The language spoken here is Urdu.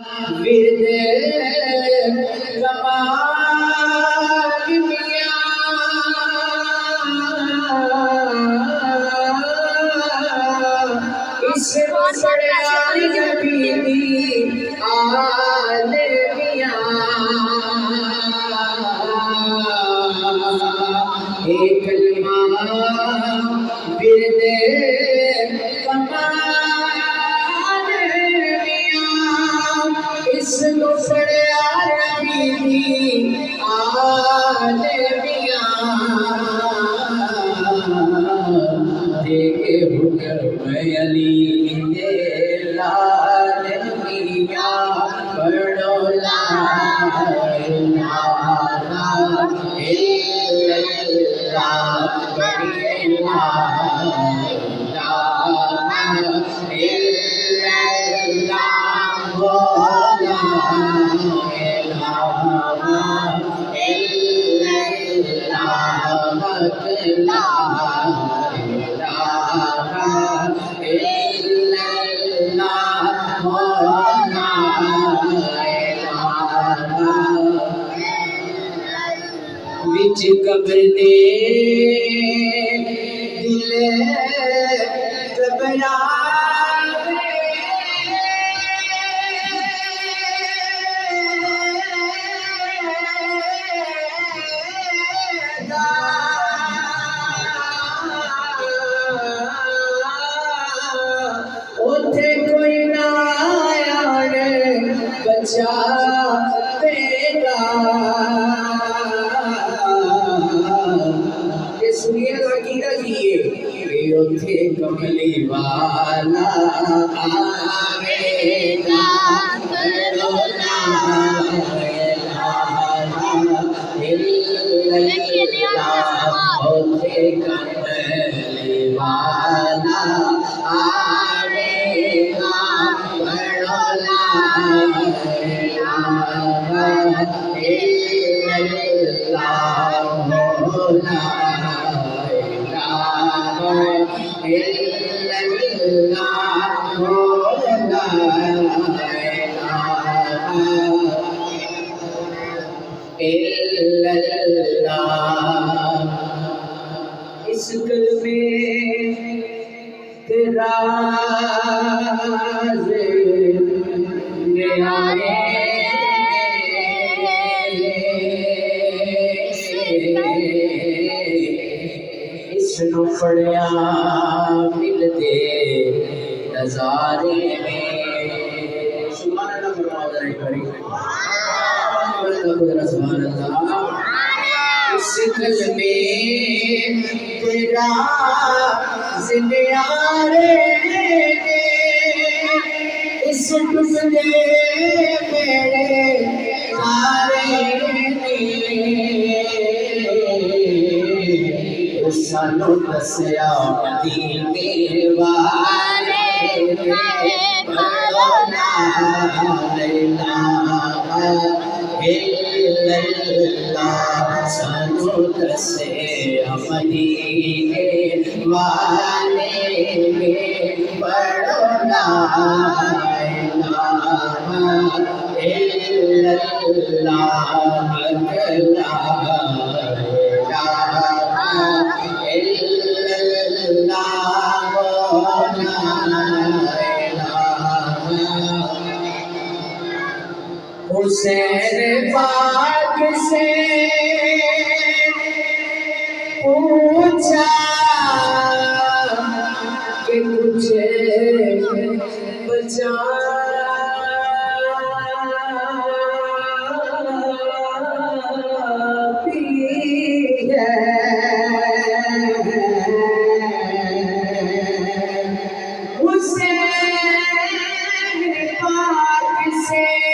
ورد کمال میاں اس پڑھا نبی دی آل میاں ایک کلمہ ورد کمال میاں اس کو پڑھا نبی دی آل میاں دیکھے حکم علی دے لال میاں پڑھو لا الہ الا اللہ پڑھیے لا الہ الا اللہ وہ لا الہ الا اللہ لا وچ قبر دے دل گھبراوے گا اوتھے کوئی نہ آن بچاوے گا سنیے عقیدہ کیے کہ اتھے کملی والا آوے گا کرو لا الہ الا اللہ اتھے کملی والا آوے گا کرو لا الہ الا اللہ اس کلمے تیرا نیارے اس نو پڑھیا ملتے نظارے میں سبحان اللہ فرماؤ ذرا ایک باری سبحان اللہ اس کلمے تیرا زندیارے اس ٹکڑے میرے تارے سانو دسیا مدینے والے پڑھو لا الہ الا اللہ سانو دسیا مدینے والے پڑھو لا الہ الا حسین پاک سے پوچھا کہ مجھے بچا حسین پاک سے